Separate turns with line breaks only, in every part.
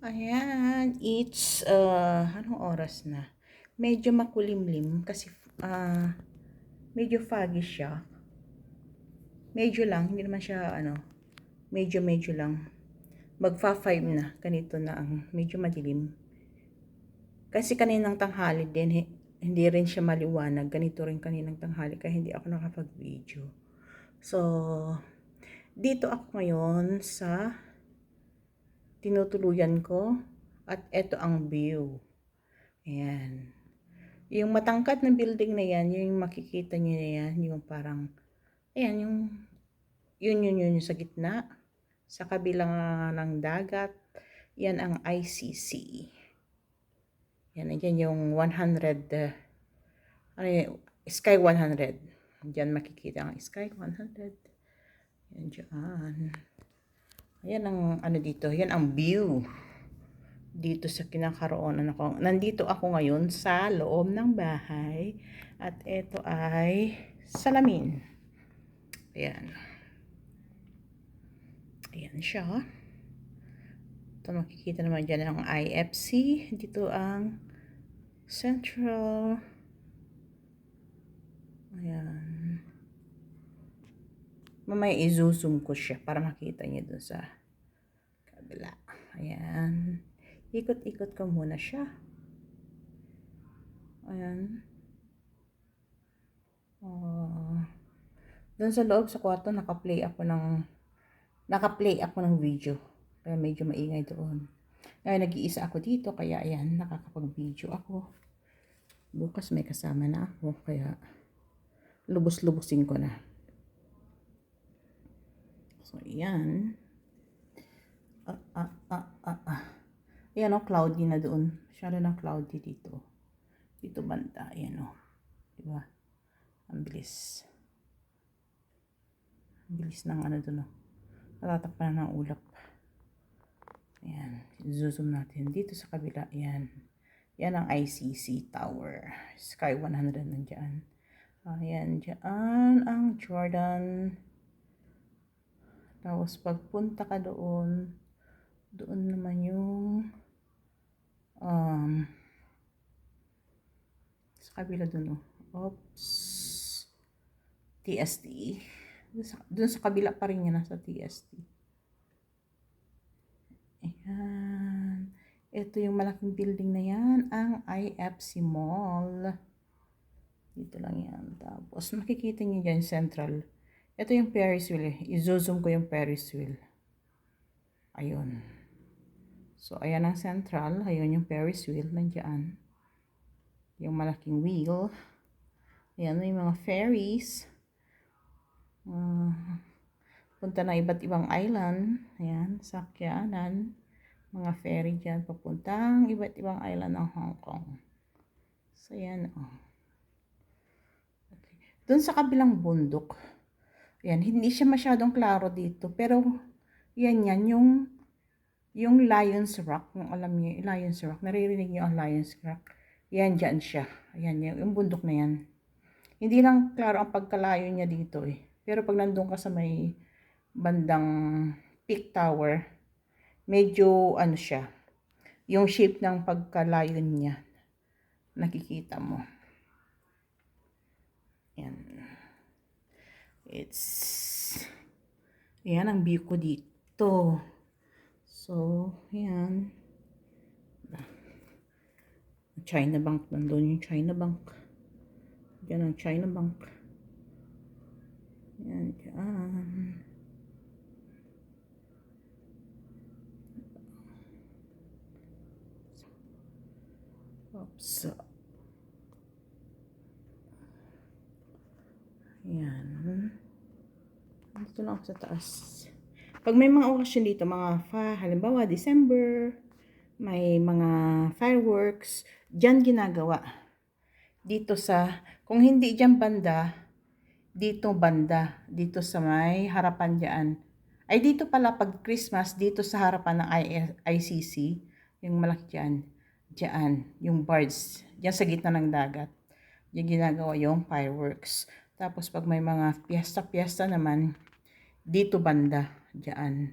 Ayan, it's, anong oras na? Medyo makulimlim kasi, medyo foggy siya. Medyo lang, hindi naman siya, medyo lang. Magfa-5 na, ganito na ang medyo madilim. Kasi kaninang tanghali din, hindi rin siya maliwanag. Ganito rin kaninang tanghali, kaya hindi ako nakapag-video. So, dito ako ngayon sa tinutuluyan ko at eto ang view. Ayan. Yung matangkad na building na yan, yung makikita nyo na yan, yung parang, ayan, yun sa gitna. Sa kabilang ng dagat, yan ang ICC. Yan, yan yung 100, Sky 100. Diyan makikita ang Sky 100. Yan dyan. Ayan ang, dito, yan ang view. Dito sa kinakaroonan ako. Nandito ako ngayon sa loob ng bahay. At ito ay salamin. Ayan. Ayan siya. Ito makikita naman dyan ang IFC. Dito ang Central. Ayan. Mamaya i-zoom ko siya para makita niyo dun sa kabila. Ayan. Ikot-ikot ko muna siya. Ayan. Doon sa loob sa kwarto naka-play ako ng video. Kaya medyo maingay doon. Ngayon nag-iisa ako dito kaya ayan, nakakapag-video ako. Bukas may kasama na ako kaya lubos-lubusin ko na. So ayan. Ayan o, cloudy na doon. Masyado ng cloudy dito. Dito banda, ayan o. Diba? Ang bilis. Ang bilis ng doon o. Natatakpan na ng ulap. Ayan. Zoom natin. Dito sa kabila, ayan. Yan ang ICC Tower. Sky 100 nandiyan. Ayan, dyan ang Jordan. Tapos pagpunta ka doon, doon naman yung sa kabila doon, oops, TST. Doon sa kabila pa rin yan, nasa TST. Ayan. Ito yung malaking building na yan, ang IFC Mall. Dito lang yan. Tapos makikita nyo dyan, Central. Ito yung Ferris wheel. I-zoom ko yung Ferris wheel. Ayun. So, ayan ang Central. Ayun yung Ferris wheel. Nandiyan. Yung malaking wheel. Ayan yung mga ferries. Punta na iba't ibang island. Ayan. Sakyanan. Mga ferry dyan. Papuntang iba't ibang island ng Hong Kong. So, ayan. Okay. Doon sa kabilang bundok. Ayan. Hindi siya masyadong klaro dito. Pero, yan yung Lion's Rock, kung alam niyo, Lion's Rock, naririnig niyo ang Lion's Rock. Yan, dyan siya. Ayan, yung bundok na yan. Hindi lang klaro ang pagkalayo niya dito eh. Pero pag nandun ka sa may bandang peak tower, medyo siya. Yung shape ng pagkalayo niya, nakikita mo. Yan. Yan ang view ko dito. So, yan. China Bank. Nandun yung China Bank. Diyan ang China Bank. Yan, dyan. Oops. Yan. Dito lang ako sa taas. Pag may mga okasyon dito, halimbawa December, may mga fireworks, dyan ginagawa. Dito kung hindi dyan banda, dito sa may harapan dyan. Ay dito pala pag Christmas, dito sa harapan ng ICC, yung malaki dyan, yung birds, dyan sa gitna ng dagat. Yung ginagawa yung fireworks. Tapos pag may mga piyesta naman, dito banda, dyan.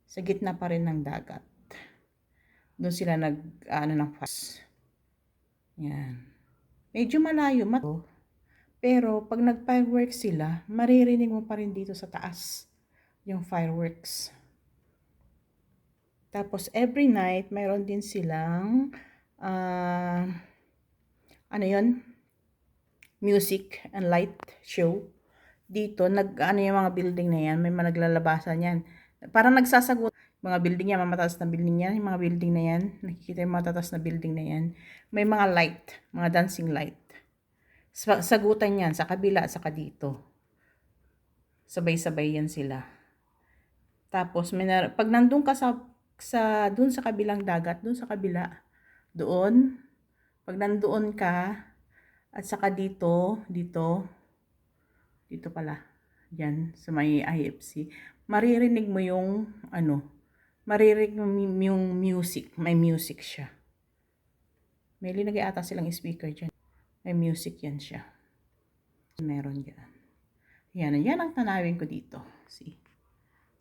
Sa gitna pa rin ng dagat. Doon sila ano ng fast. Yan. Medyo malayo to. Pero pag nag-fireworks sila, maririnig mo pa rin dito sa taas yung fireworks. Tapos every night, mayroon din silang ano yun? Music and light show. Dito, ano yung mga building na yan, may mga naglalabasan yan. Parang nagsasagot, mga building yan, mga mataas na building yan, yung mga building na yan, nakikita yung mga mataas na building na yan. May mga light, mga dancing light. Sagutan yan, sa kabila at saka dito. Sabay-sabay yan sila. Tapos, pag nandun ka dun sa kabilang dagat, dun sa kabila, doon, pag nandoon ka, at saka dito pala, yan, sa may IFC, maririnig mo yung, maririnig mo yung music, may music siya. May linagay ata silang speaker dyan. May music yan siya. Meron dyan. Yan ang tanawin ko dito. See?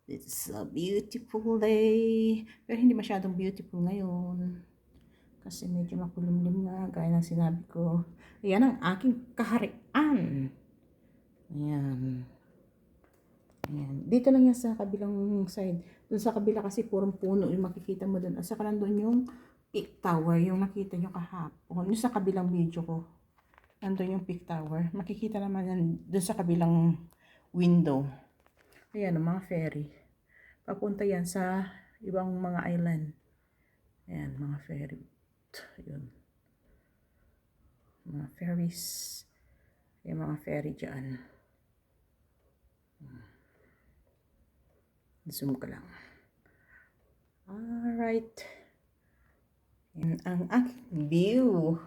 It's a beautiful day. Pero hindi masyadong beautiful ngayon. Kasi medyo makulimlim nga, gaya ng sinabi ko. Ayan ang aking kaharian. Ayan. Ayan. Dito lang yan sa kabilang side. Doon sa kabila kasi purong puno yung makikita mo doon. At saka nandun yung peak tower, yung nakita nyo kahapon. Yung sa kabilang video ko. Nandun yung peak tower. Makikita naman yan doon sa kabilang window. Ayan, ang mga ferry. Papunta yan sa ibang mga island. Ayan, mga ferry. Yun. Mga ferries. Yung mga ferry dyan. Zoom ko lang. Alright. Yan ang aking view.